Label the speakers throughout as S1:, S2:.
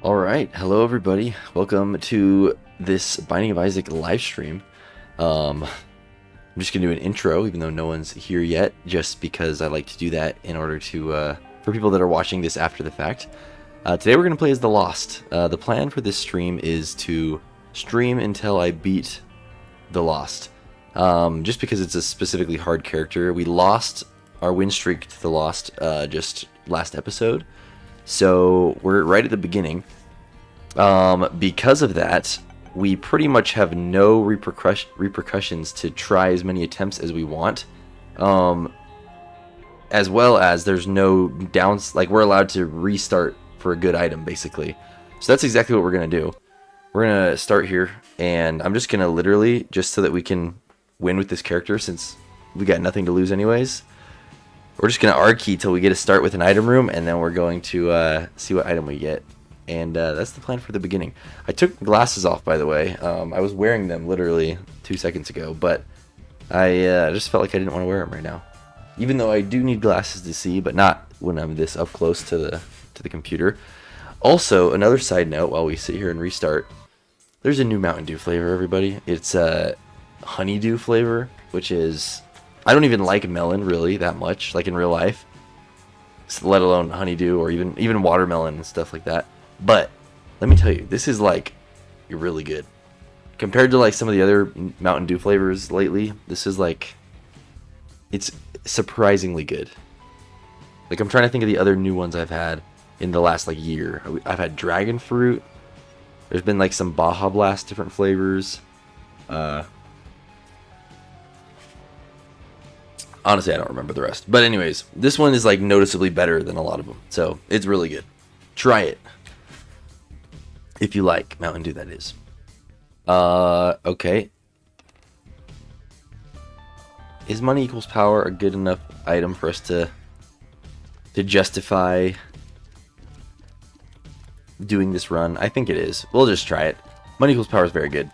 S1: Alright, hello everybody. Welcome to this Binding of Isaac live stream. I'm just going to do an intro, even though no one's here yet, just because I like to do that in order to, for people that are watching this after the fact. Today we're going to play as the Lost. The plan for this stream is to stream until I beat the Lost. Just because it's a specifically hard character. We lost our win streak to the Lost just last episode. So we're right at the beginning. Because of that, we pretty much have no repercussions to try as many attempts as we want. As well as there's no downs, like we're allowed to restart for a good item basically. So that's exactly what we're going to do. We're going to start here, and I'm just going to literally, just so that we can win with this character since we got nothing to lose anyways. We're just going to R-key till we get a start with an item room, and then we're going to see what item we get. And that's the plan for the beginning. I took glasses off, by the way. I was wearing them literally 2 seconds ago, but I just felt like I didn't want to wear them right now. Even though I do need glasses to see, but not when I'm this up close to the computer. Also, another side note while we sit here and restart, there's a new Mountain Dew flavor, everybody. It's a honeydew flavor, which is... I don't even like melon really that much, like in real life, let alone honeydew or even watermelon and stuff like that. But let me tell you, this is like really good compared to like some of the other Mountain Dew flavors lately. This is like, it's surprisingly good. Like, I'm trying to think of the other new ones I've had in the last like year. I've had dragon fruit. There's been like some Baja Blast different flavors. Honestly, I don't remember the rest. But anyways, this one is like noticeably better than a lot of them. So it's really good. Try it. If you like Mountain Dew, that is. Okay. Is money equals power a good enough item for us to justify doing this run? I think it is. We'll just try it. Money equals power is very good.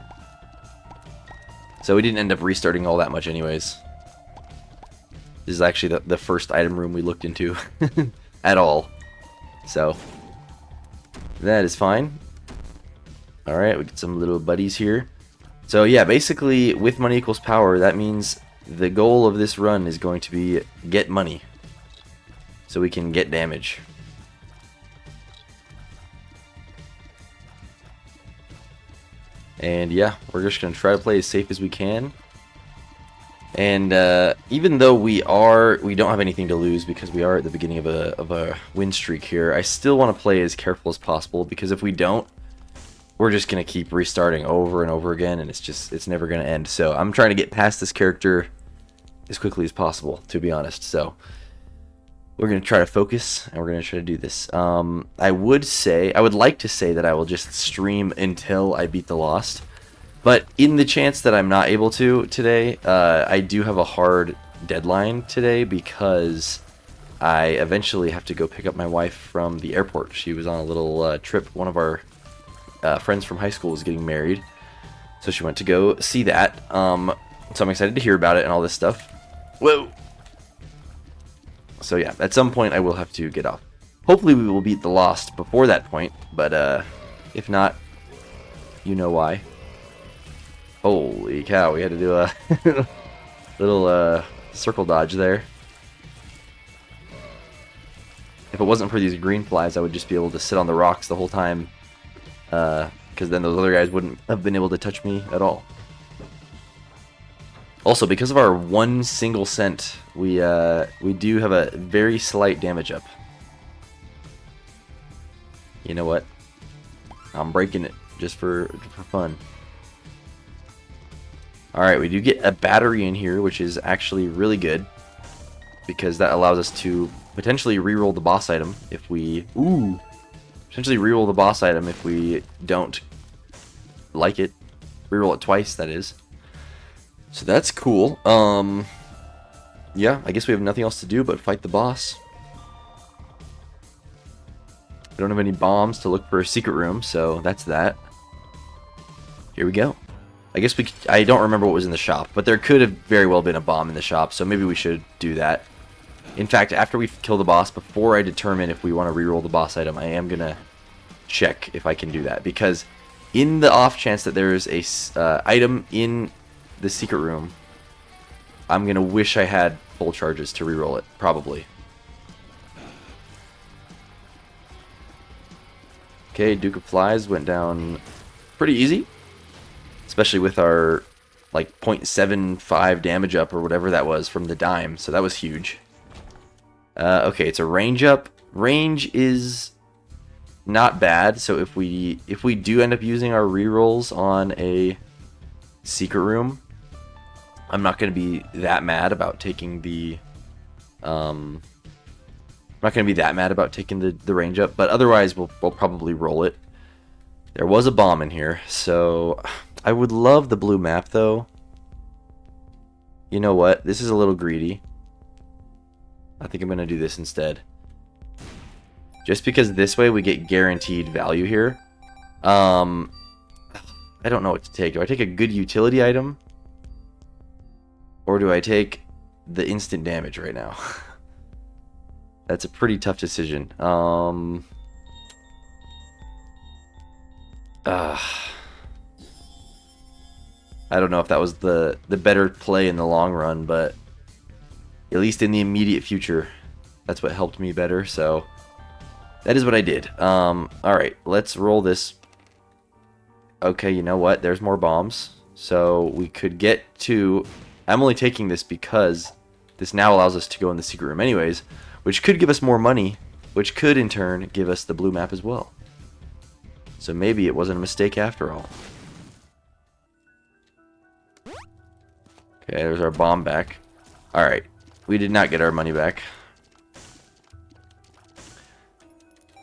S1: So we didn't end up restarting all that much anyways. This is actually the first item room we looked into at all. So that is fine. Alright, we get some little buddies here. So yeah, basically with money equals power, that means the goal of this run is going to be get money. So we can get damage. And yeah, we're just going to try to play as safe as we can. And even though we don't have anything to lose because we are at the beginning of a win streak here, I still want to play as careful as possible, because if we don't, we're just going to keep restarting over and over again, and it's never going to end. So I'm trying to get past this character as quickly as possible, to be honest. So we're going to try to focus, and we're going to try to do this. I would like to say that I will just stream until I beat the Lost. But in the chance that I'm not able to today, I do have a hard deadline today because I eventually have to go pick up my wife from the airport. She was on a little trip. One of our friends from high school is getting married, so she went to go see that. So I'm excited to hear about it and all this stuff. Whoa! So yeah, at some point I will have to get off. Hopefully we will beat the Lost before that point, but if not, you know why. Holy cow, we had to do a little circle dodge there. If it wasn't for these green flies, I would just be able to sit on the rocks the whole time, because then those other guys wouldn't have been able to touch me at all. Also, because of our one single cent, we do have a very slight damage up. You know what? I'm breaking it just for fun. Alright, we do get a battery in here, which is actually really good, because that allows us to potentially reroll the boss item if we... Potentially reroll the boss item if we don't like it. Reroll it twice, that is. So that's cool. Yeah, I guess we have nothing else to do but fight the boss. I don't have any bombs to look for a secret room, so that's that. Here we go. I guess I don't remember what was in the shop, but there could have very well been a bomb in the shop, so maybe we should do that. In fact, after we kill the boss, before I determine if we want to reroll the boss item, I am going to check if I can do that, because in the off chance that there is a item in the secret room, I'm gonna wish I had full charges to reroll it, probably. Okay, Duke of Flies went down pretty easy, especially with our like 0.75 damage up or whatever that was from the dime, so that was huge. Okay, it's a range up. Range is not bad, so if we do end up using our rerolls on a secret room, I'm not going to be that mad about taking the I'm not going to be that mad about taking the range up, but otherwise we'll probably roll it. There was a bomb in here, so I would love the blue map though. You know what? This is a little greedy. I think I'm going to do this instead. Just because this way we get guaranteed value here. I don't know what to take. Do I take a good utility item? Or do I take the instant damage right now? That's a pretty tough decision. I don't know if that was the better play in the long run, but at least in the immediate future, that's what helped me better, so that is what I did. Alright, let's roll this. Okay, you know what? There's more bombs. So we could get to... I'm only taking this because this now allows us to go in the secret room anyways, which could give us more money, which could in turn give us the blue map as well. So maybe it wasn't a mistake after all. Okay, there's our bomb back. Alright, we did not get our money back.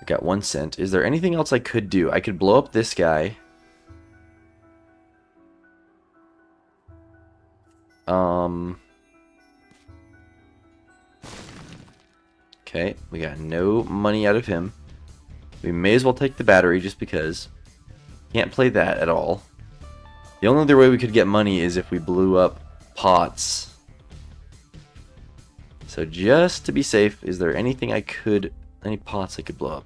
S1: I got 1 cent. Is there anything else I could do? I could blow up this guy. Okay, we got no money out of him. We may as well take the battery just because. Can't play that at all. The only other way we could get money is if we blew up pots. So just to be safe, is there anything I could... any pots I could blow up?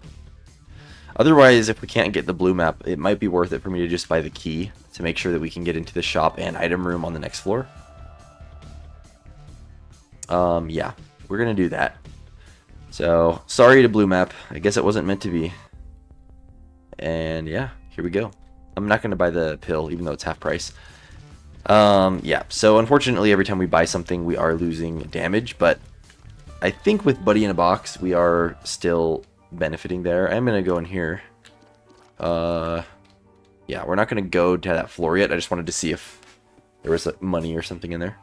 S1: Otherwise, if we can't get the blue map, it might be worth it for me to just buy the key to make sure that we can get into the shop and item room on the next floor. Yeah, we're gonna do that. So, sorry to blue map. I guess it wasn't meant to be. And yeah, here we go. I'm not gonna buy the pill, even though it's half price. Yeah, so unfortunately every time we buy something we are losing damage, but I think with Buddy in a Box we are still benefiting there. I'm gonna go in here. Yeah, we're not gonna go to that floor yet. I just wanted to see if there was like money or something in there.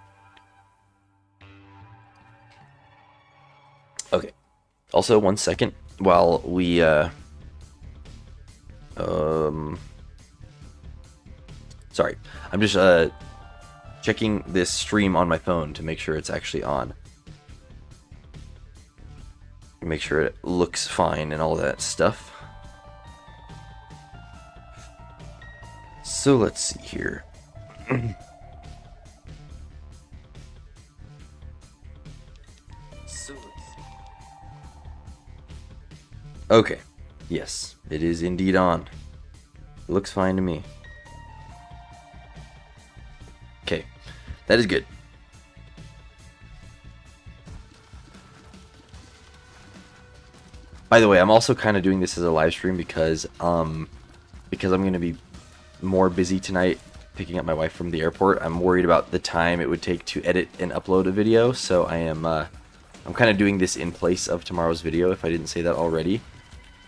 S1: Okay. Also, 1 second while we sorry, I'm just checking this stream on my phone to make sure it's actually on. Make sure it looks fine and all that stuff. So let's see here. Okay. Yes, it is indeed on. Looks fine to me. Okay. That is good. By the way, I'm also kind of doing this as a live stream because I'm going to be more busy tonight picking up my wife from the airport. I'm worried about the time it would take to edit and upload a video, so I'm kind of doing this in place of tomorrow's video, if I didn't say that already.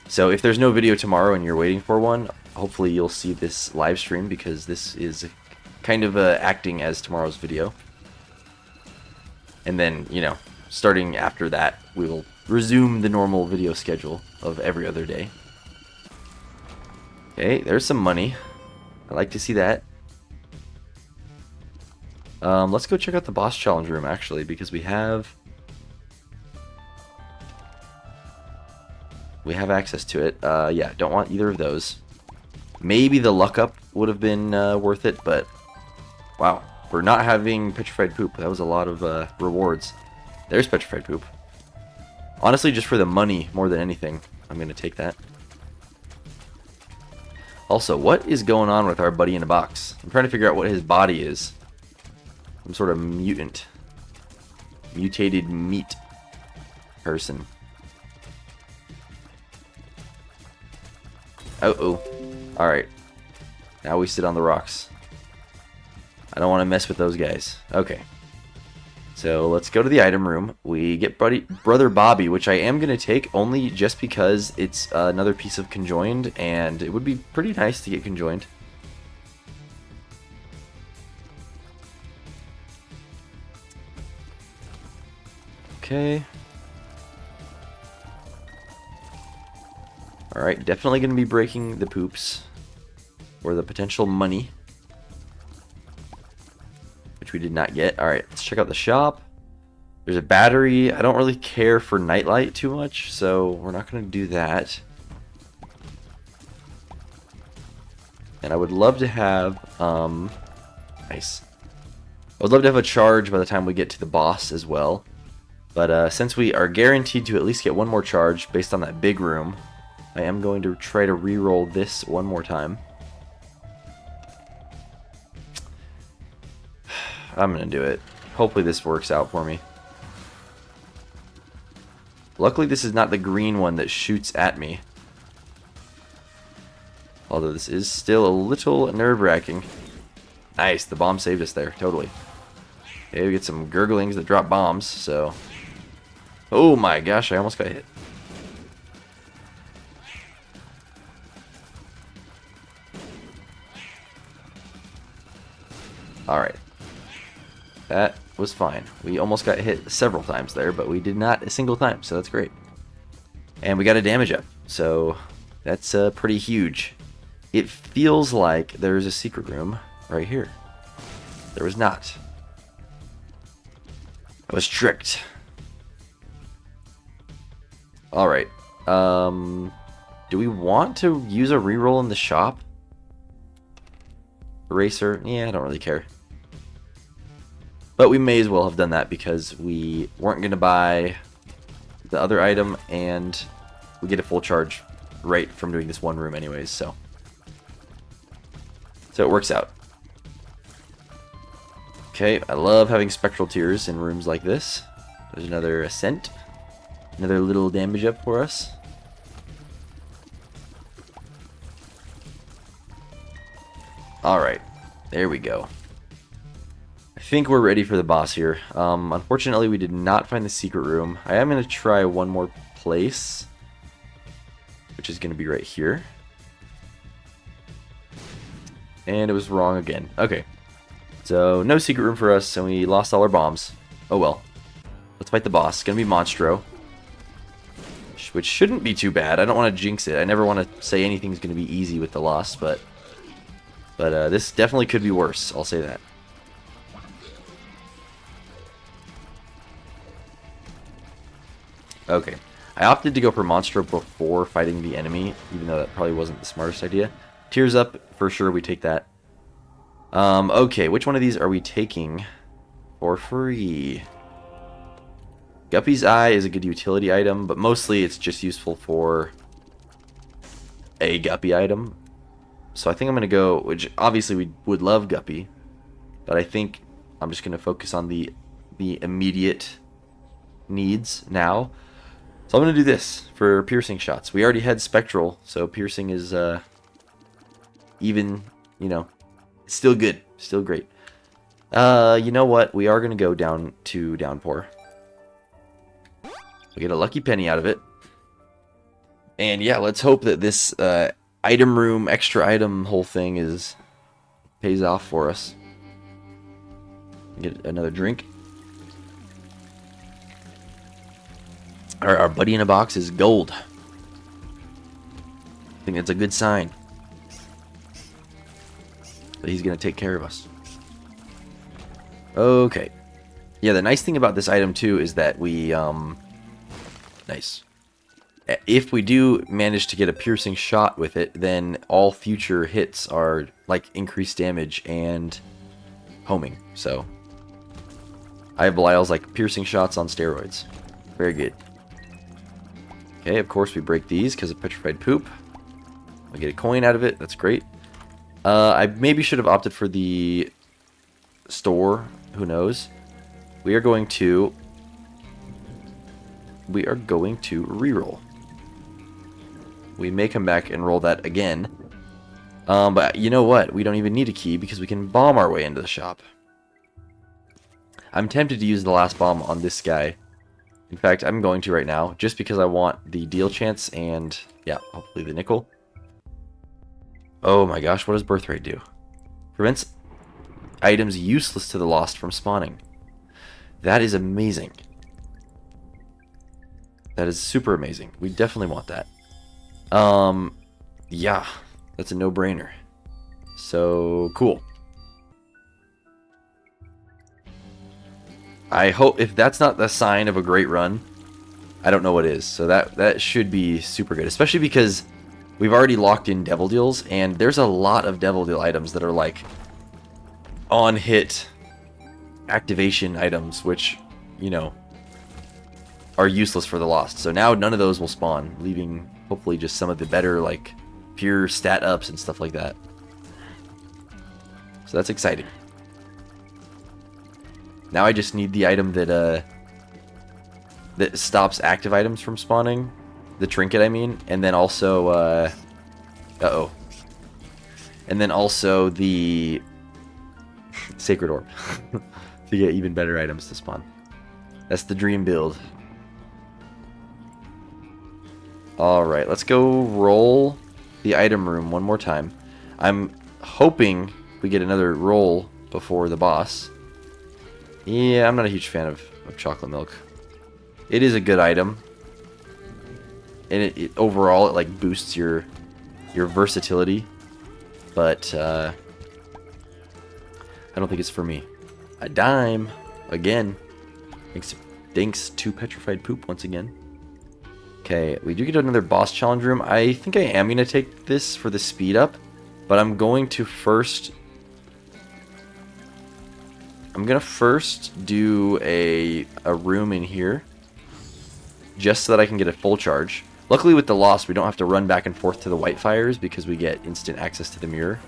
S1: So if there's no video tomorrow and you're waiting for one, hopefully you'll see this live stream because this is kind of acting as tomorrow's video. And then, you know, starting after that, we will resume the normal video schedule of every other day. Okay, there's some money. I like to see that. Let's go check out the boss challenge room, actually, because we have access to it. Yeah, don't want either of those. Maybe the luck up would have been worth it, but wow, for not having petrified poop, that was a lot of rewards. There's petrified poop. Honestly, just for the money more than anything, I'm gonna take that. Also, what is going on with our buddy in a box? I'm trying to figure out what his body is. Some sort of mutant. Mutated meat person. Uh-oh. Alright. Now we sit on the rocks. I don't want to mess with those guys. Okay. So let's go to the item room. We get Brother Bobby, which I am going to take only just because it's another piece of conjoined, and it would be pretty nice to get conjoined. Okay. Alright, definitely going to be breaking the poops. Or the potential money. Which we did not get. Alright, let's check out the shop. There's a battery. I don't really care for nightlight too much, so we're not going to do that. And I would love to have, nice. I would love to have a charge by the time we get to the boss as well. But since we are guaranteed to at least get one more charge based on that big room, I am going to try to re-roll this one more time. I'm going to do it. Hopefully this works out for me. Luckily this is not the green one that shoots at me. Although this is still a little nerve-wracking. Nice, the bomb saved us there, totally. Okay, we get some gurglings that drop bombs, so... Oh my gosh, I almost got hit. Alright. That was fine. We almost got hit several times there, but we did not a single time, so that's great. And we got a damage up, so that's pretty huge. It feels like there's a secret room right here. There was not. I was tricked. Alright. Do we want to use a reroll in the shop? Eraser? Yeah, I don't really care. But we may as well have done that because we weren't going to buy the other item, and we get a full charge right from doing this one room anyways, so it works out. Okay, I love having spectral tears in rooms like this. There's another ascent. Another little damage up for us. Alright, there we go. I think we're ready for the boss here. Unfortunately, we did not find the secret room. I am going to try one more place, which is going to be right here. And it was wrong again. Okay. So, no secret room for us, and we lost all our bombs. Oh well. Let's fight the boss. It's going to be Monstro. Which shouldn't be too bad. I don't want to jinx it. I never want to say anything's going to be easy with the loss, but this definitely could be worse. I'll say that. Okay. I opted to go for Monstro before fighting the enemy, even though that probably wasn't the smartest idea. Tears up, for sure, we take that. Okay, which one of these are we taking for free? Guppy's Eye is a good utility item, but mostly it's just useful for a Guppy item. So I think I'm going to go, which obviously we would love Guppy, but I think I'm just going to focus on the immediate needs now. So I'm going to do this for piercing shots. We already had Spectral, so piercing is even, you know, still good, still great. You know what? We are going to go down to Downpour. We get a lucky penny out of it. And yeah, let's hope that this item room, extra item whole thing pays off for us. Get another drink. Our buddy in a box is gold. I think that's a good sign that he's going to take care of us. Okay. Yeah, the nice thing about this item too is that we nice. If we do manage to get a piercing shot with it, then all future hits are like increased damage and homing. So I have Belial's like piercing shots on steroids. Very good. Okay, of course we break these because of petrified poop. We get a coin out of it. That's great. I maybe should have opted for the store. Who knows? We are going to reroll. We may come back and roll that again. But you know what? We don't even need a key because we can bomb our way into the shop. I'm tempted to use the last bomb on this guy. In fact, I'm going to right now, just because I want the deal chance and, yeah, hopefully the nickel. Oh my gosh, what does birth rate do? Prevents items useless to the lost from spawning. That is amazing. That is super amazing. We definitely want that. Yeah, that's a no-brainer. So, cool. I hope, if that's not the sign of a great run, I don't know what is. So that should be super good, especially because we've already locked in Devil Deals, and there's a lot of Devil Deal items that are like on-hit activation items, which, you know, are useless for the lost. So now none of those will spawn, leaving hopefully just some of the better, like, pure stat ups and stuff like that. So that's exciting. Now I just need the item that that stops active items from spawning, the trinket I mean, and then also and then also the sacred orb to get even better items to spawn. That's the dream build. Alright, let's go roll the item room one more time. I'm hoping we get another roll before the boss. Yeah, I'm not a huge fan of chocolate milk. It is a good item. And it overall, it like boosts your versatility. But, I don't think it's for me. A dime, again. Thanks to Petrified Poop once again. Okay, we do get another boss challenge room. I think I am going to take this for the speed up, but I'm going to first do a room in here, just so that I can get a full charge. Luckily with the Lost, we don't have to run back and forth to the White Fires because we get instant access to the mirror.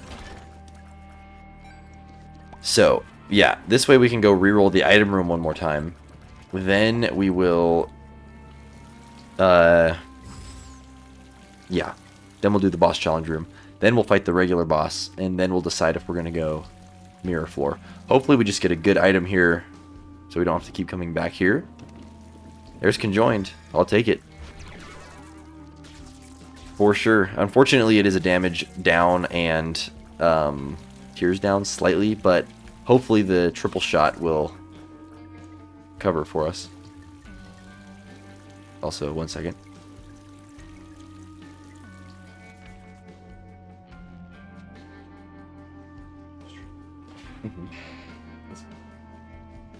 S1: So, yeah, this way we can go reroll the item room one more time. Then we will... yeah. Then we'll do the boss challenge room. Then we'll fight the regular boss, and then we'll decide if we're going to go mirror floor. Hopefully we just get a good item here, so we don't have to keep coming back here. There's conjoined. I'll take it. For sure. Unfortunately, it is a damage down and tears down slightly, but hopefully the triple shot will cover for us. Also, 1 second.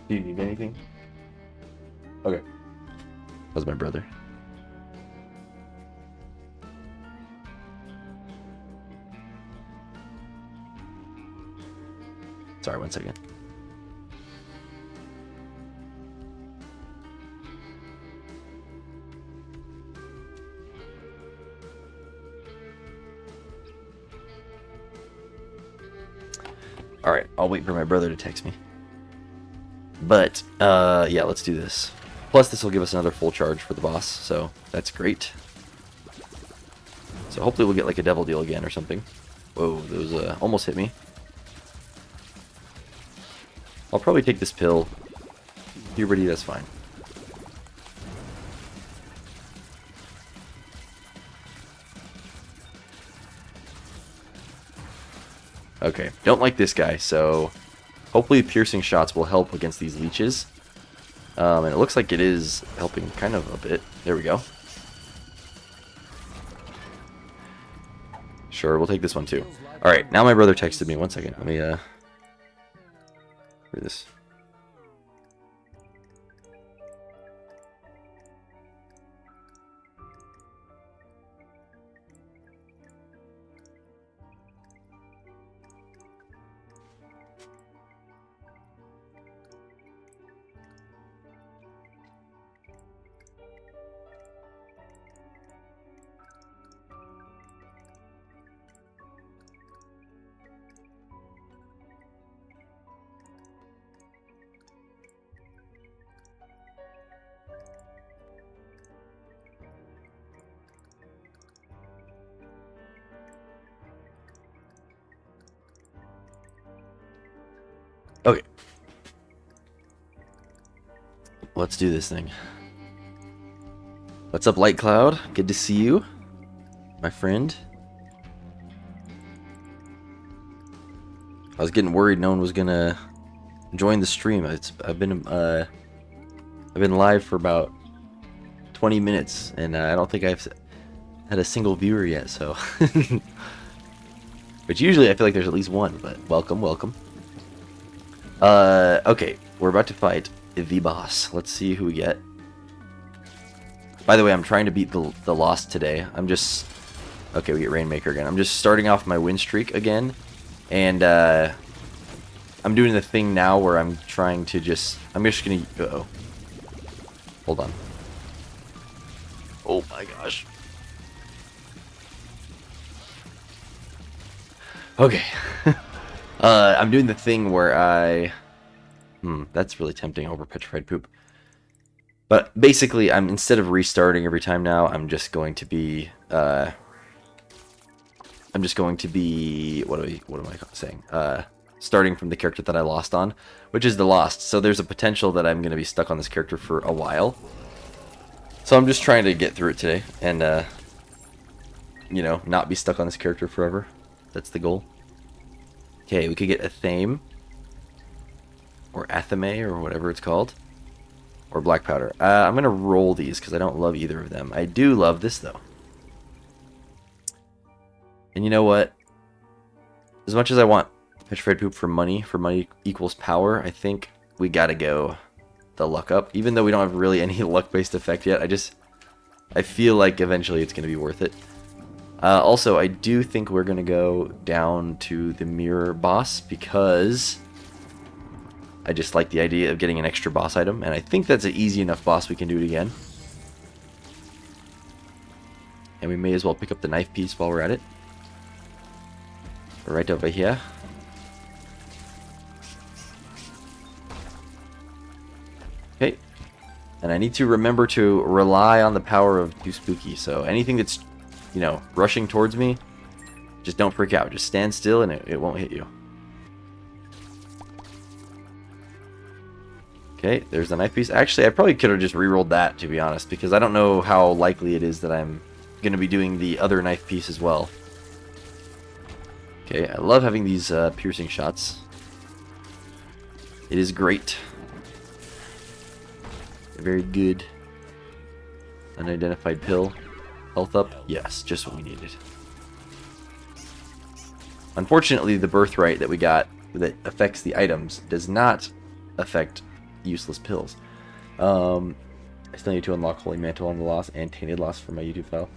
S1: Do you need anything? Okay. That was my brother. Sorry, 1 second. Alright, I'll wait for my brother to text me. But, yeah, let's do this. Plus, this will give us another full charge for the boss, so that's great. So hopefully we'll get like a devil deal again or something. Whoa, those almost hit me. I'll probably take this pill. Puberty, that's fine. Okay, don't like this guy, so hopefully piercing shots will help against these leeches. And it looks like it is helping kind of a bit. There we go. Sure, we'll take this one too. Alright, now my brother texted me. 1 second. Let me read this. let's do this thing. What's up, Light Cloud? Good to see you, my friend. I was getting worried no one was gonna join the stream. I've been live for about 20 minutes, and I don't think I've had a single viewer yet. So, but usually I feel like there's at least one. But welcome, welcome. Okay, we're about to fight the boss. Let's see who we get. By the way, I'm trying to beat the Lost today. Okay, we get Rainmaker again. I'm just starting off my win streak again. And, I'm doing the thing now where I'm trying to I'm just gonna, uh-oh. Hold on. Oh my gosh. Okay. I'm doing the thing where that's really tempting over Petrified Poop. But basically, instead of restarting every time now, I'm just going to be, what am I saying? Starting from the character that I lost on, which is the Lost. So there's a potential that I'm going to be stuck on this character for a while. So I'm just trying to get through it today and, you know, not be stuck on this character forever. That's the goal. Okay, we could get Athame, or Athame, or whatever it's called. Or Black Powder. I'm going to roll these because I don't love either of them. I do love this, though. And you know what? As much as I want Petrified Poop for money equals power, I think we got to go the luck up. Even though we don't have really any luck-based effect yet, I feel like eventually it's going to be worth it. Also, I do think we're going to go down to the mirror boss because I just like the idea of getting an extra boss item, and I think that's an easy enough boss we can do it again. And we may as well pick up the knife piece while we're at it. Right over here. Okay. And I need to remember to rely on the power of Too Spooky, so anything that's, you know, rushing towards me, just don't freak out. Just stand still and it won't hit you. Okay, there's the knife piece. Actually, I probably could have just re-rolled that, to be honest, because I don't know how likely it is that I'm going to be doing the other knife piece as well. Okay, I love having these piercing shots. It is great. Very good. Unidentified pill. Health up? Yes, just what we needed. Unfortunately, the birthright that we got that affects the items does not affect useless pills. I still need to unlock Holy Mantle on the Lost and Tainted Lost for my YouTube file.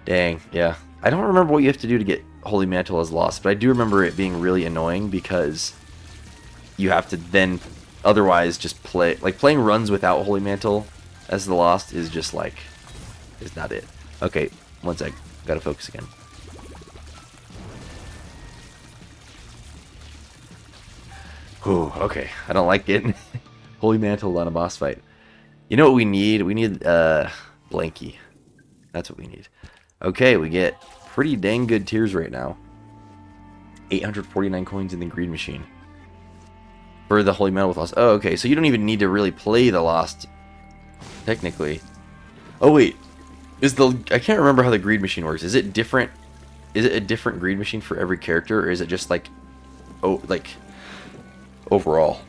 S1: Dang, yeah. I don't remember what you have to do to get Holy Mantle as Lost, but I do remember it being really annoying because you have to then otherwise just play, like playing runs without Holy Mantle as the Lost is just like, is not it. Okay, one sec, gotta focus again. Whew, okay, I don't like getting Holy Mantle on a boss fight. You know what we need? We need Blanky. That's what we need. Okay, we get pretty dang good tiers right now. 849 coins in the greed machine. For the Holy Mantle with Lost. Oh, okay, so you don't even need to really play the Lost, technically. Oh, wait. I can't remember how the greed machine works. Is it different? Is it a different greed machine for every character, or is it just like, oh, like, overall?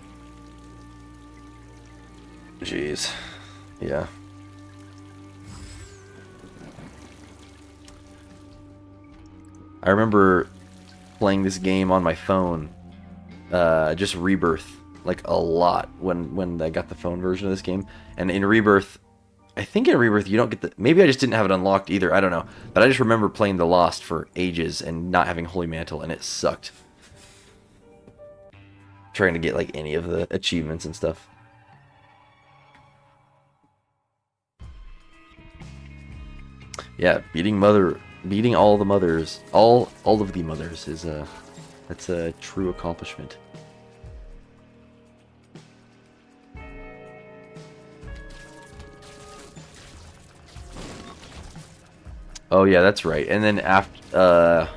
S1: Jeez. Yeah. I remember playing this game on my phone, just Rebirth, like a lot when I got the phone version of this game. And in Rebirth, I think in Rebirth you don't get the, maybe I just didn't have it unlocked either, I don't know. But I just remember playing the Lost for ages and not having Holy Mantle, and it sucked. Trying to get like any of the achievements and stuff. Yeah, beating all the mothers, all of the mothers is that's a true accomplishment. Oh yeah, that's right. And then after,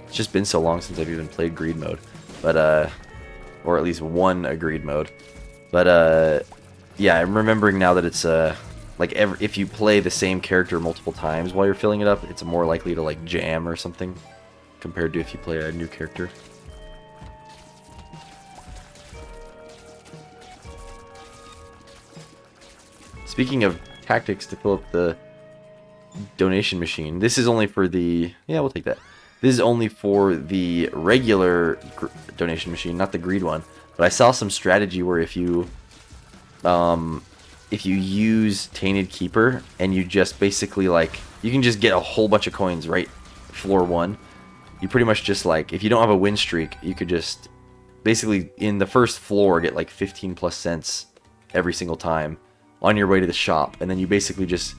S1: it's just been so long since I've even played greed mode, but or at least won a greed mode. But yeah, I'm remembering now that it's like if you play the same character multiple times while you're filling it up, it's more likely to like jam or something compared to if you play a new character. Speaking of tactics to fill up the donation machine, this is only for the... Yeah, we'll take that. This is only for the regular donation machine, not the greed one. But I saw some strategy where if you use Tainted Keeper and you just basically like... You can just get a whole bunch of coins right floor 1. You pretty much just like... If you don't have a win streak, you could just basically in the first floor get like 15 plus cents every single time on your way to the shop, and then you basically just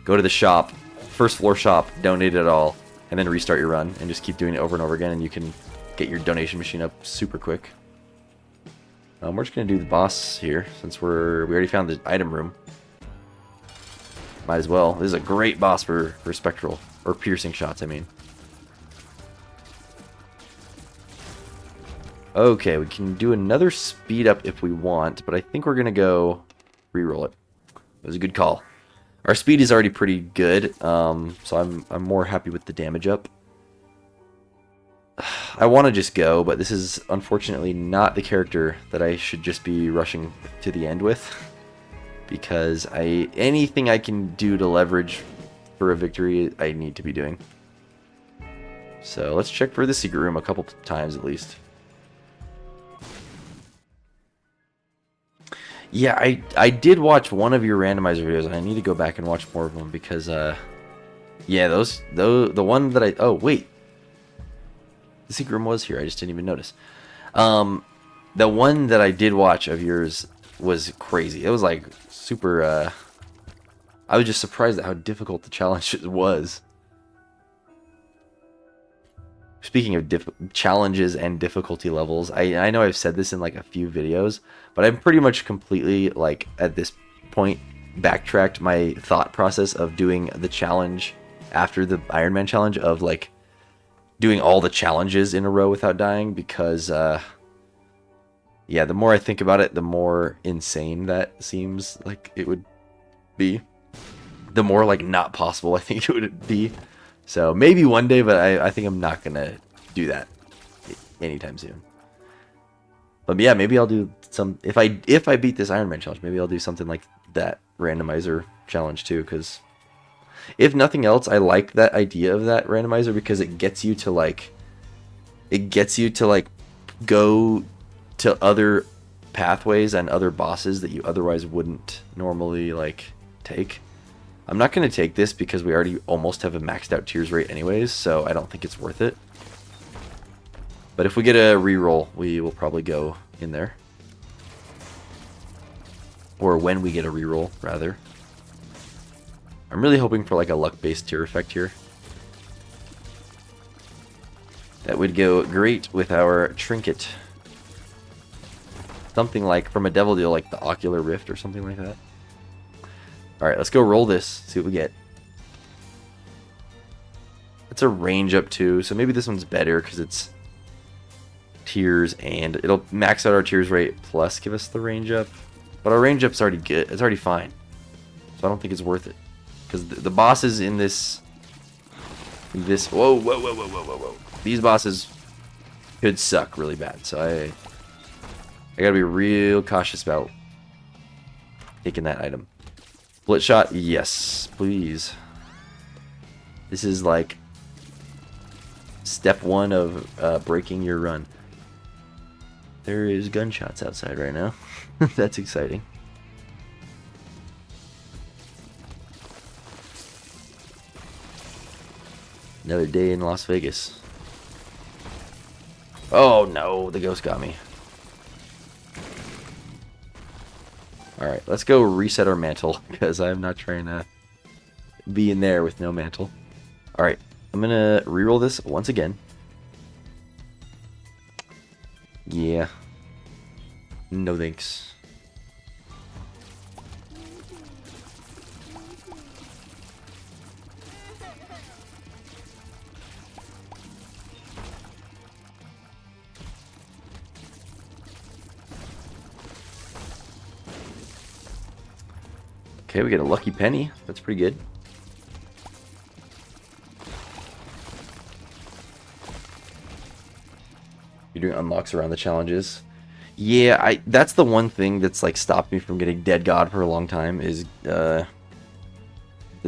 S1: go to the shop, first floor shop, donate it all, and then restart your run, and just keep doing it over and over again, and you can get your donation machine up super quick. We're just gonna do the boss here, since we already found the item room. Might as well. This is a great boss for spectral, or piercing shots, I mean. Okay, we can do another speed up if we want, but I think we're gonna go reroll it. It was a good call. Our speed is already pretty good, so I'm more happy with the damage up. I want to just go, but this is unfortunately not the character that I should just be rushing to the end with, because anything I can do to leverage for a victory, I need to be doing. So let's check for the secret room a couple times at least. Yeah, I did watch one of your randomizer videos, and I need to go back and watch more of them because, yeah, the one that oh, wait. The secret room was here, I just didn't even notice. The one that I did watch of yours was crazy. It was, like, super, I was just surprised at how difficult the challenge was. Speaking of challenges and difficulty levels, I know I've said this in like a few videos, but I'm pretty much completely, like, at this point, backtracked my thought process of doing the challenge after the Iron Man challenge, of like doing all the challenges in a row without dying, because yeah, the more I think about it, the more insane that seems like it would be. The more like not possible I think it would be. So maybe one day, but I think I'm not gonna do that anytime soon. But yeah, maybe I'll do some, if I beat this Iron Man challenge, maybe I'll do something like that randomizer challenge too, because if nothing else, I like that idea of that randomizer because it gets you to like go to other pathways and other bosses that you otherwise wouldn't normally like take. I'm not going to take this because we already almost have a maxed out tears rate anyways, so I don't think it's worth it. But if we get a reroll, we will probably go in there. Or when we get a reroll, rather. I'm really hoping for like a luck-based tear effect here. That would go great with our trinket. Something like, from a Devil Deal, like the Ocular Rift or something like that. Alright, let's go roll this, see what we get. It's a range up too, so maybe this one's better because it's tears and it'll max out our tears rate plus give us the range up. But our range up's already good, it's already fine. So I don't think it's worth it. Because the bosses in this... Whoa. These bosses could suck really bad, so I gotta be real cautious about taking that item. Split shot, yes, please. This is like step one of breaking your run. There is gunshots outside right now. That's exciting. Another day in Las Vegas. Oh no, the ghost got me. Alright, let's go reset our mantle, because I'm not trying to be in there with no mantle. Alright, I'm gonna reroll this once again. Yeah. No thanks. Okay, we get a lucky penny. That's pretty good. You're doing unlocks around the challenges. Yeah, that's the one thing that's like stopped me from getting Dead God for a long time is the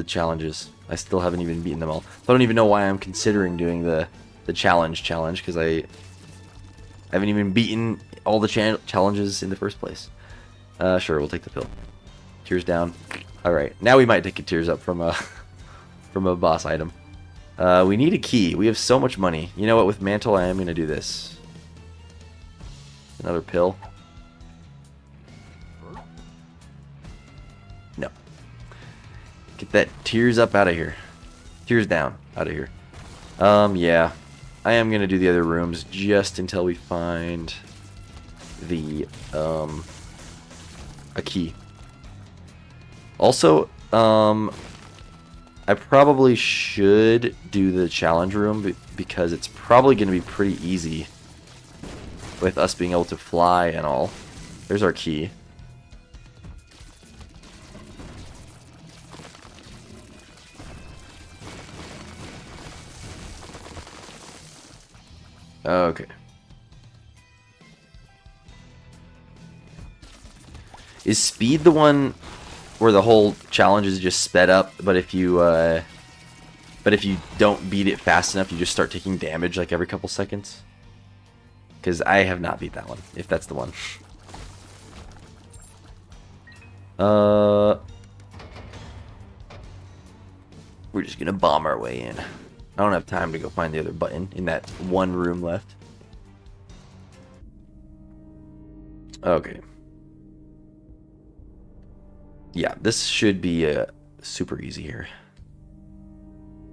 S1: challenges. I still haven't even beaten them all. I don't even know why I'm considering doing the challenge because I haven't even beaten all the challenges in the first place. Sure, we'll take the pill. Tears down. All right, now we might take a tears up from a from a boss item. We need a key. We have so much money. You know what? With Mantle, I am gonna do this. Another pill. No. Get that tears up out of here. Tears down out of here. Yeah. I am gonna do the other rooms just until we find the a key. Also, I probably should do the challenge room because it's probably gonna be pretty easy with us being able to fly and all. There's our key. Okay. Is speed the one where the whole challenge is just sped up, but if you don't beat it fast enough, you just start taking damage like every couple seconds? Because I have not beat that one, if that's the one. We're just gonna bomb our way in. I don't have time to go find the other button in that one room left. Okay. Yeah, this should be super easy here.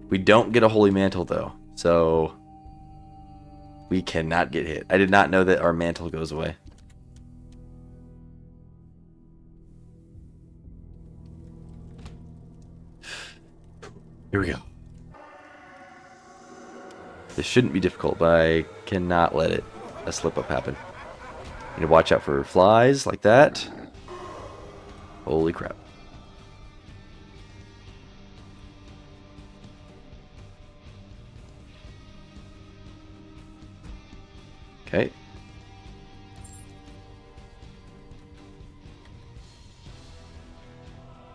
S1: We don't get a Holy Mantle, though, so we cannot get hit. I did not know that our mantle goes away. Here we go. This shouldn't be difficult, but I cannot let a slip-up happen. Need to watch out for flies like that. Holy crap. Okay.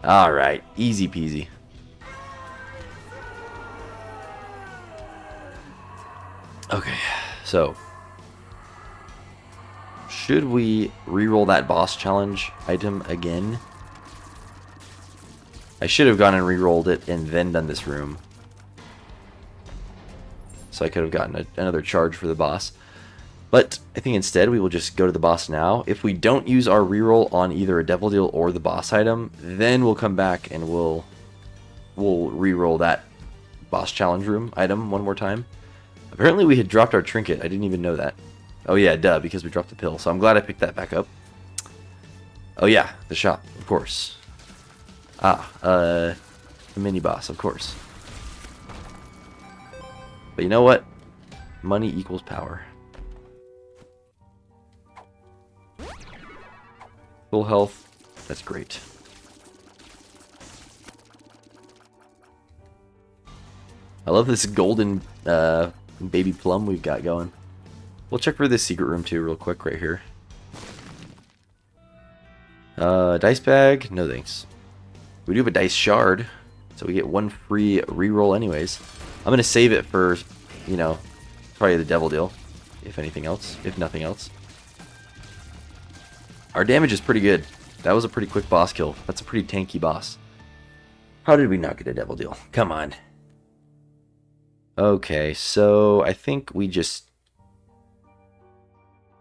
S1: Alright, easy peasy. Okay, so should we reroll that boss challenge item again? I should have gone and rerolled it and then done this room. So I could have gotten another charge for the boss. But I think instead we will just go to the boss now. If we don't use our reroll on either a Devil Deal or the boss item, then we'll come back and we'll reroll that boss challenge room item one more time. Apparently we had dropped our trinket. I didn't even know that. Oh yeah, duh, because we dropped the pill. So I'm glad I picked that back up. Oh yeah, the shop, of course. The mini boss, of course. But you know what? Money equals power. Full health. That's great. I love this golden baby plum we've got going. We'll check for this secret room too real quick right here. Dice bag? No thanks. We do have a dice shard, so we get one free reroll anyways. I'm going to save it for, you know, probably the Devil Deal, if anything else, if nothing else. Our damage is pretty good. That was a pretty quick boss kill. That's a pretty tanky boss. How did we not get a Devil Deal? Come on. Okay, so I think we just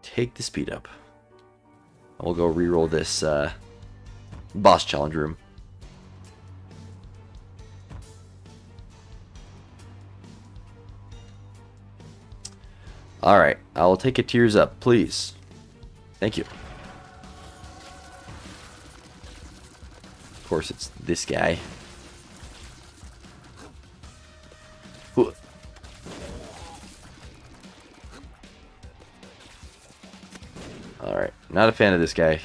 S1: take the speed up. We'll go reroll this boss challenge room. Alright, I will take a tears up, please. Thank you. Of course, it's this guy. Ooh. Alright, not a fan of this guy.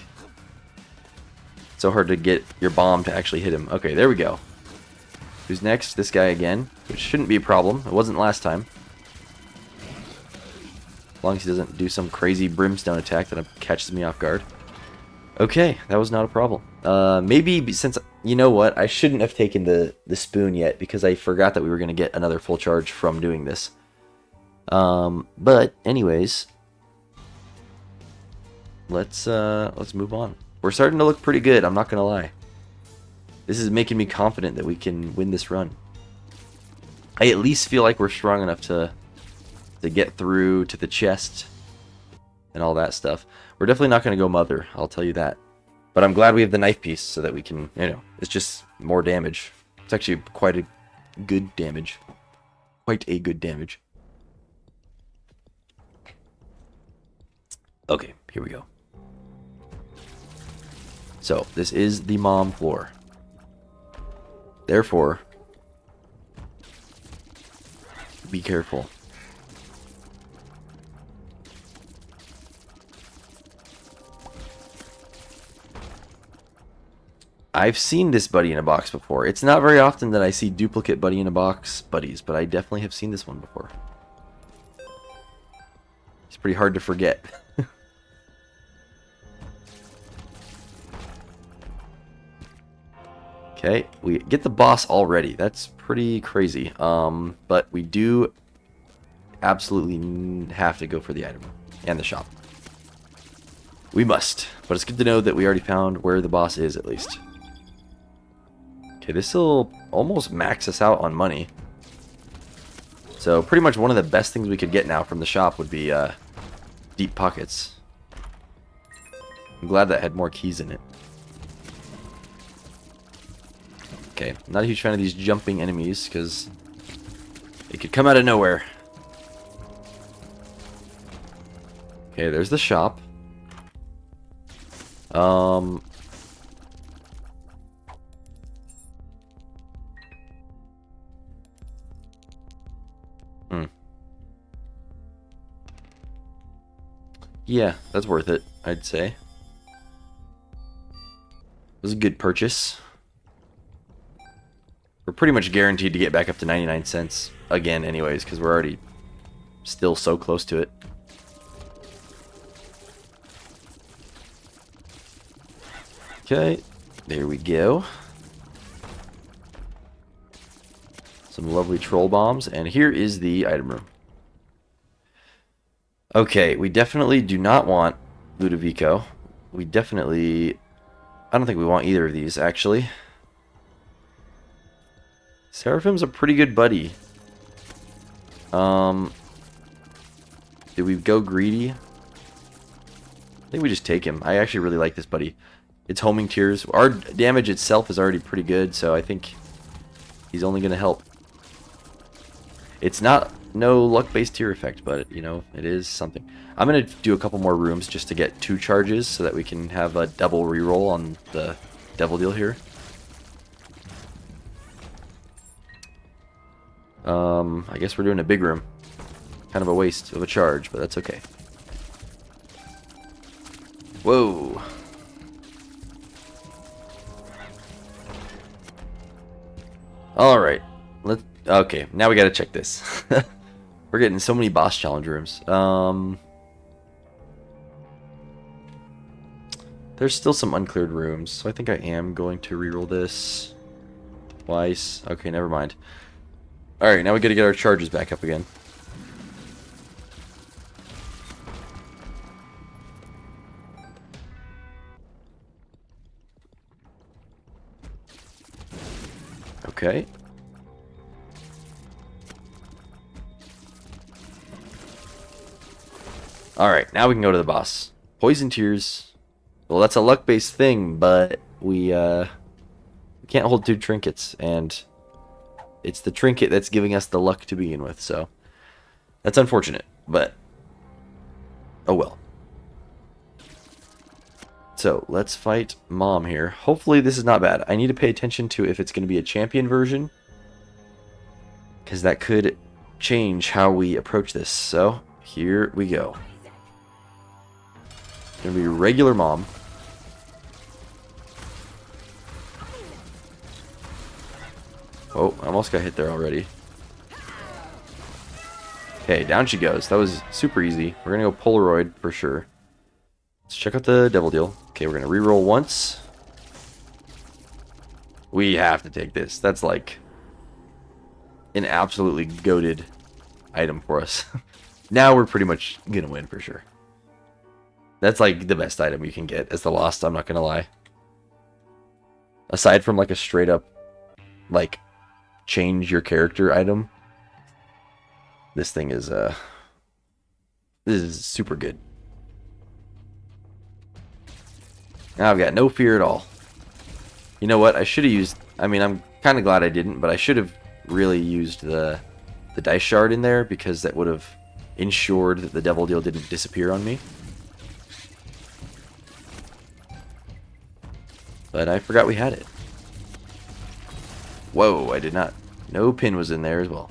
S1: so hard to get your bomb to actually hit him. Okay, there we go. Who's next? This guy again, which shouldn't be a problem. It wasn't last time. As long as he doesn't do some crazy brimstone attack that catches me off guard. Okay, that was not a problem. Maybe since, you know what, I shouldn't have taken the spoon yet because I forgot that we were going to get another full charge from doing this. But anyways, let's move on. We're starting to look pretty good, I'm not going to lie. This is making me confident that we can win this run. I at least feel like we're strong enough to get through to the chest and all that stuff. We're definitely not going to go mother, I'll tell you that. But I'm glad we have the knife piece so that we can, you know, it's just more damage. It's actually quite a good damage. Quite a good damage. Okay, here we go. So, this is the mom floor. Therefore, be careful. I've seen this buddy in a box before. It's not very often that I see duplicate buddy in a box buddies, but I definitely have seen this one before. It's pretty hard to forget. Okay, we get the boss already. That's pretty crazy. But we do absolutely have to go for the item and the shop. We must, but it's good to know that we already found where the boss is at least. Okay, this will almost max us out on money. So pretty much one of the best things we could get now from the shop would be deep pockets. I'm glad that had more keys in it. Okay, not a huge fan of these jumping enemies because they could come out of nowhere. Okay, there's the shop. Yeah, that's worth it, I'd say. It was a good purchase. We're pretty much guaranteed to get back up to 99 cents again anyways, because we're already still so close to it. Okay, there we go. Some lovely troll bombs, and here is the item room. Okay, we definitely do not want Ludovico. We definitely... I don't think we want either of these, actually. Seraphim's a pretty good buddy. Did we go greedy? I think we just take him. I actually really like this buddy. It's homing tears. Our damage itself is already pretty good, so I think he's only going to help. It's not no luck-based tier effect, but, you know, it is something. I'm going to do a couple more rooms just to get 2 charges so that we can have a double reroll on the devil deal here. I guess we're doing a big room. Kind of a waste of a charge, but that's okay. Whoa. Alright. Okay, now we gotta check this. We're getting so many boss challenge rooms. There's still some uncleared rooms, so I think I am going to reroll this twice. Okay, never mind. Alright, now we gotta get our charges back up again. Okay. Alright, now we can go to the boss. Poison tears. Well, that's a luck-based thing, but we can't hold 2 trinkets, and it's the trinket that's giving us the luck to begin with, so that's unfortunate, but oh well. So, let's fight Mom here. Hopefully this is not bad. I need to pay attention to if it's going to be a champion version, because that could change how we approach this. So, here we go. It's going to be regular Mom. Oh, I almost got hit there already. Okay, down she goes. That was super easy. We're gonna go Polaroid for sure. Let's check out the Devil Deal. Okay, we're gonna reroll once. We have to take this. That's like an absolutely goated item for us. Now we're pretty much gonna win for sure. That's like the best item you can get as the Lost, I'm not gonna lie. Aside from like a straight up like change your character item, this thing is this is super good. Now I've got no fear at all. You know what? I should have used, I mean, I'm kind of glad I didn't, but I should have really used the dice shard in there, because that would have ensured that the Devil Deal didn't disappear on me. But I forgot we had it. Whoa, I did not. No pin was in there as well.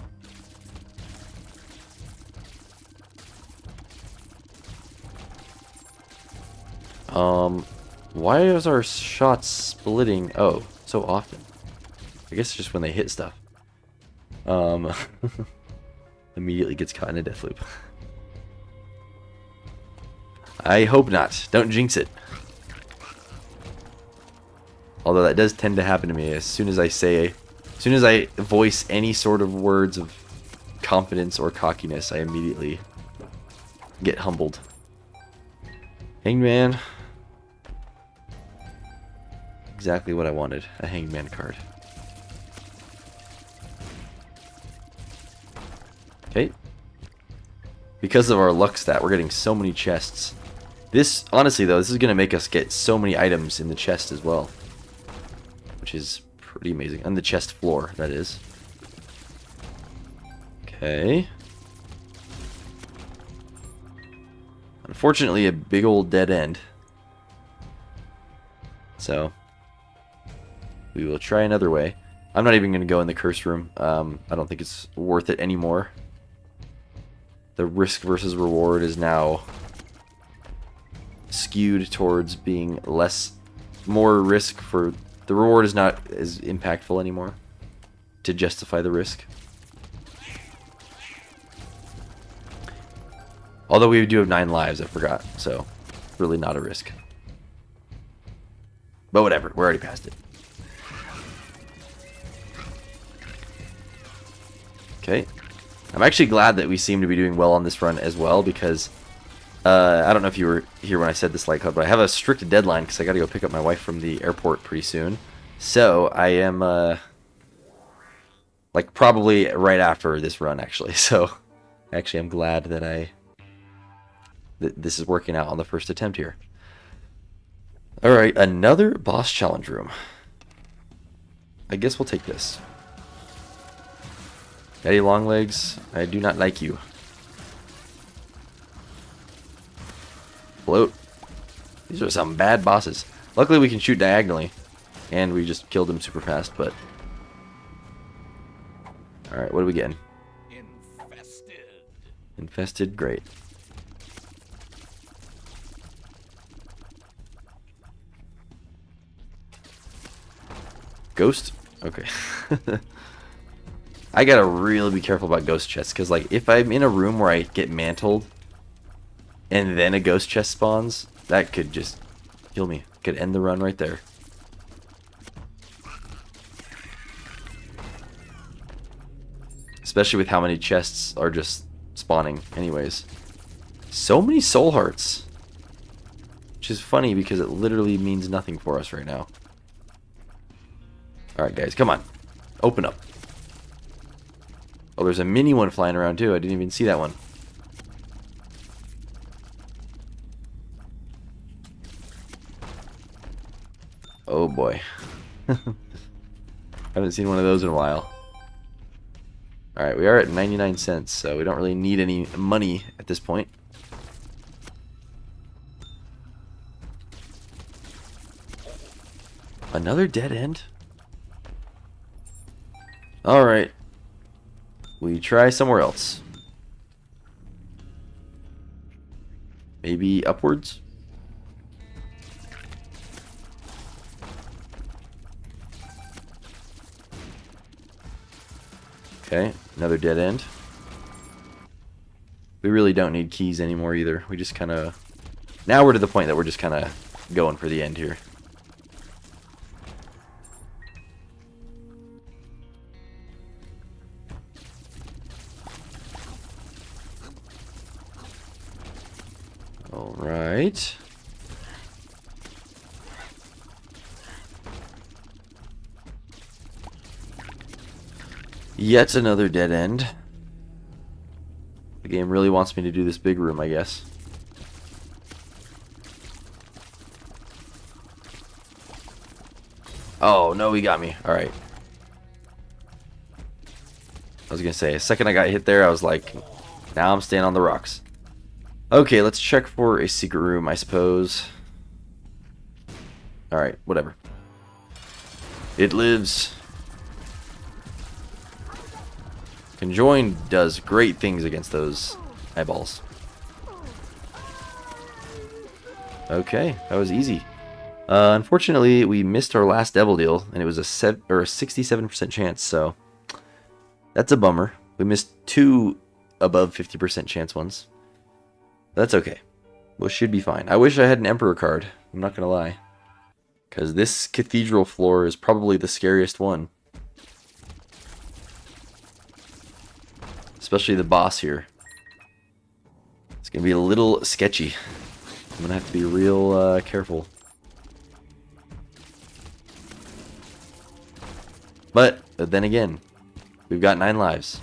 S1: Why is our shots splitting? Oh, so often. I guess it's just when they hit stuff. Immediately gets caught in a death loop. I hope not. Don't jinx it. Although that does tend to happen to me as soon as I voice any sort of words of confidence or cockiness, I immediately get humbled. Hangman. Exactly what I wanted. A Hangman card. Okay. Because of our luck stat, we're getting so many chests. This, honestly though, this is going to make us get so many items in the chest as well. Which is pretty amazing. On the chest floor, that is. Okay. Unfortunately, a big old dead end. So, we will try another way. I'm not even going to go in the curse room. I don't think it's worth it anymore. The risk versus reward is now skewed towards being more risk for... The reward is not as impactful anymore to justify the risk. Although we do have 9 lives, I forgot. So, really not a risk. But whatever, we're already past it. Okay. I'm actually glad that we seem to be doing well on this run as well, because I don't know if you were here when I said this, like, but I have a strict deadline because I got to go pick up my wife from the airport pretty soon. So I am like probably right after this run, actually. So actually, I'm glad that this is working out on the first attempt here. All right, another boss challenge room. I guess we'll take this. Daddy Longlegs, I do not like you. Float. These are some bad bosses. Luckily we can shoot diagonally. And we just killed him super fast, but... Alright, what are we getting? Infested. Infested, great. Ghost? Okay. I gotta really be careful about ghost chests, because like if I'm in a room where I get mantled and then a ghost chest spawns, that could just kill me. Could end the run right there. Especially with how many chests are just spawning anyways. So many soul hearts. Which is funny because it literally means nothing for us right now. Alright guys, come on. Open up. Oh, there's a mini one flying around too. I didn't even see that one. Oh boy. Haven't seen one of those in a while. Alright, we are at 99 cents, so we don't really need any money at this point. Another dead end? Alright. We try somewhere else. Maybe upwards? Okay, another dead end. We really don't need keys anymore either. We just kind of... Now we're to the point that we're just kind of going for the end here. Alright. Yet another dead end. The game really wants me to do this big room, I guess. Oh, no, he got me. Alright. I was gonna say, the second I got hit there, I was like, now I'm staying on the rocks. Okay, let's check for a secret room, I suppose. Alright, whatever. It lives. Conjoin does great things against those eyeballs. Okay, that was easy. Unfortunately, we missed our last devil deal, and it was a 67% chance, so that's a bummer. We missed 2 above 50% chance ones. That's okay. We should be fine. I wish I had an Emperor card. I'm not gonna lie. Because this cathedral floor is probably the scariest one. Especially the boss here. It's going to be a little sketchy. I'm going to have to be real careful. But then again, we've got 9 lives.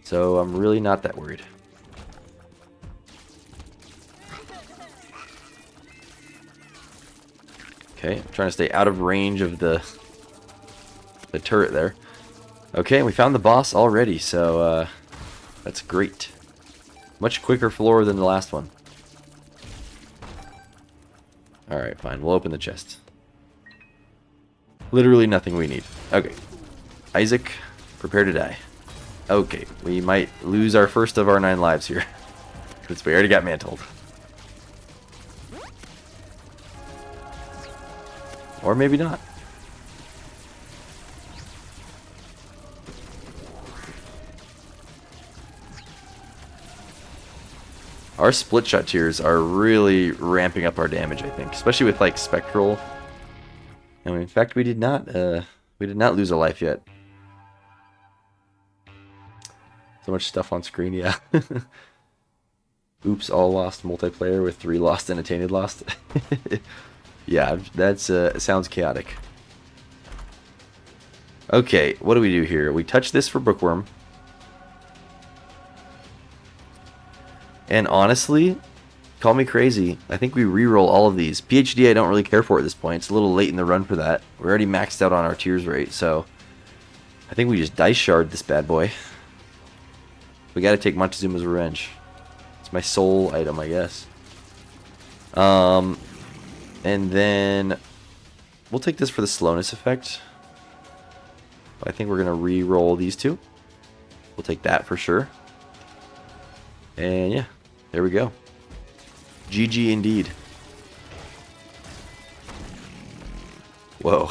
S1: So I'm really not that worried. Okay, I'm trying to stay out of range of the turret there. Okay, we found the boss already, so that's great. Much quicker floor than the last one. Alright, fine. We'll open the chest. Literally nothing we need. Okay. Isaac, prepare to die. Okay, we might lose our first of our 9 lives here. Because we already got mantled. Or maybe not. Our split shot tiers are really ramping up our damage, I think, especially with like spectral. And in fact, we did not lose a life yet. So much stuff on screen, yeah. Oops, all lost multiplayer with 3 lost and a tainted lost. Yeah, that's sounds chaotic. Okay, what do we do here? We touch this for bookworm. And honestly, call me crazy, I think we reroll all of these. PhD I don't really care for at this point. It's a little late in the run for that. We're already maxed out on our tiers rate, so I think we just dice shard this bad boy. We gotta take Montezuma's revenge. It's my sole item, I guess. And then we'll take this for the slowness effect. I think we're gonna re-roll these 2. We'll take that for sure. And yeah, there we go. GG indeed. Whoa.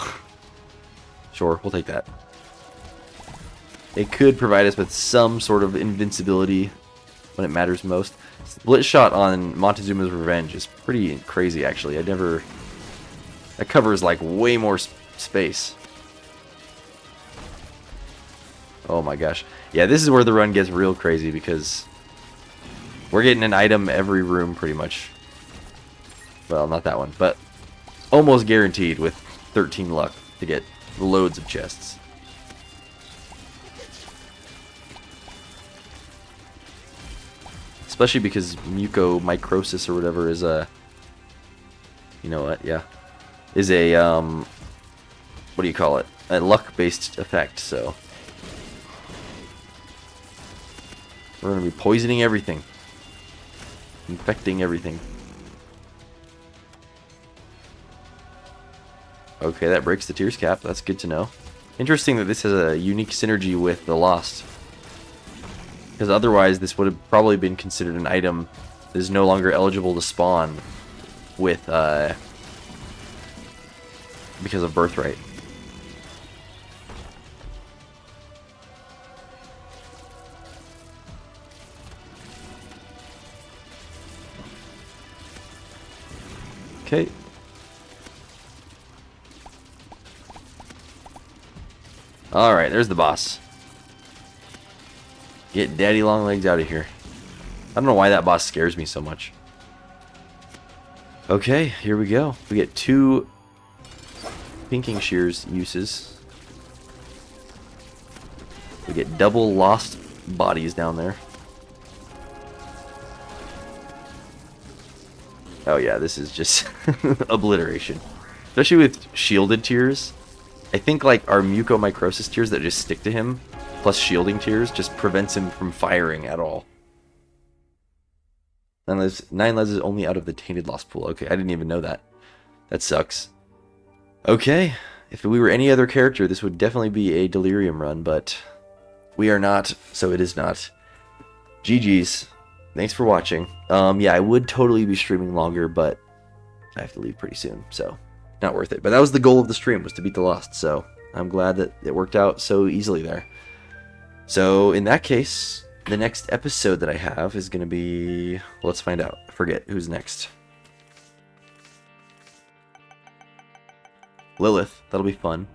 S1: Sure, we'll take that. It could provide us with some sort of invincibility when it matters most. Split shot on Montezuma's Revenge is pretty crazy, actually. That covers like way more space. Oh my gosh. Yeah, this is where the run gets real crazy because we're getting an item every room pretty much. Well, not that one, but almost guaranteed with 13 luck to get loads of chests. Especially because mucomycosis or whatever is a... You know what, yeah. Is a, what do you call it? A luck-based effect, so... We're going to be poisoning everything. Infecting everything. Okay, that breaks the tears cap. That's good to know. Interesting that this has a unique synergy with the Lost. Because otherwise this would have probably been considered an item that is no longer eligible to spawn with, because of birthright. Okay. Alright, there's the boss. Get Daddy Longlegs out of here. I don't know why that boss scares me so much. Okay, here we go. We get 2 Pinking Shears uses. We get double lost bodies down there. Oh yeah, this is just obliteration. Especially with shielded tears. I think like our mucomycosis tears that just stick to him, plus shielding tears, just prevents him from firing at all. 9 lives is only out of the tainted lost pool. Okay, I didn't even know that. That sucks. Okay, if we were any other character, this would definitely be a delirium run, but we are not, so it is not. GG's. Thanks for watching. Yeah, I would totally be streaming longer, but I have to leave pretty soon, so not worth it. But that was the goal of the stream, was to beat the Lost, so I'm glad that it worked out so easily there. So in that case, the next episode that I have is going to be... Let's find out. I forget who's next. Lilith. That'll be fun.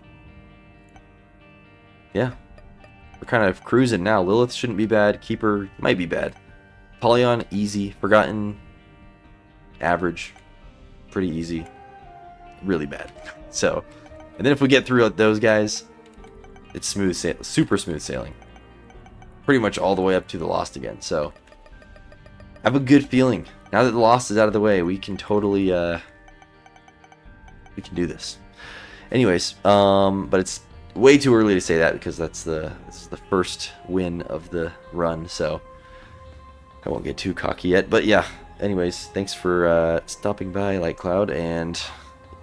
S1: Yeah. We're kind of cruising now. Lilith shouldn't be bad. Keeper might be bad. Polyon, easy. Forgotten, average. Pretty easy. Really bad. So, and then if we get through those guys, it's smooth super smooth sailing. Pretty much all the way up to the Lost again. So, I have a good feeling. Now that the Lost is out of the way, we can totally, we can do this. Anyways, but it's way too early to say that because this is the first win of the run, so I won't get too cocky yet. But yeah, anyways, thanks for stopping by, Light Cloud, and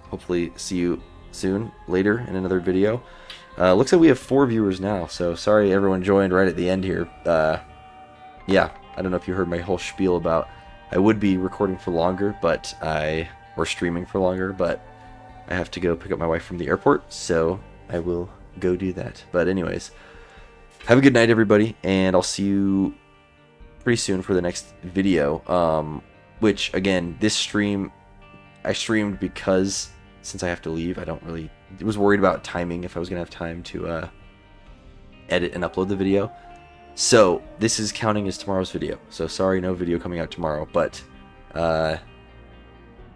S1: hopefully see you soon later in another video. Looks like we have 4 viewers now, so sorry everyone joined right at the end here. Yeah, I don't know if you heard my whole spiel about I would be recording for longer, or streaming for longer, but I have to go pick up my wife from the airport, so I will go do that. But anyways, have a good night, everybody, and I'll see you pretty soon for the next video. Which, again, this stream, I streamed because since I have to leave, I was worried about timing, if I was going to have time to edit and upload the video. So, this is counting as tomorrow's video. So, sorry, no video coming out tomorrow, but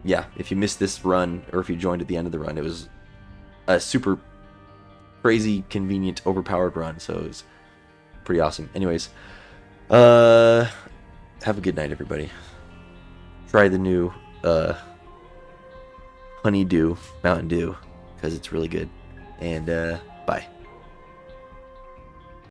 S1: yeah, if you missed this run, or if you joined at the end of the run, it was a super crazy, convenient, overpowered run, so it was pretty awesome. Anyways, have a good night, everybody. Try the new Honeydew Mountain Dew, because it's really good. And bye.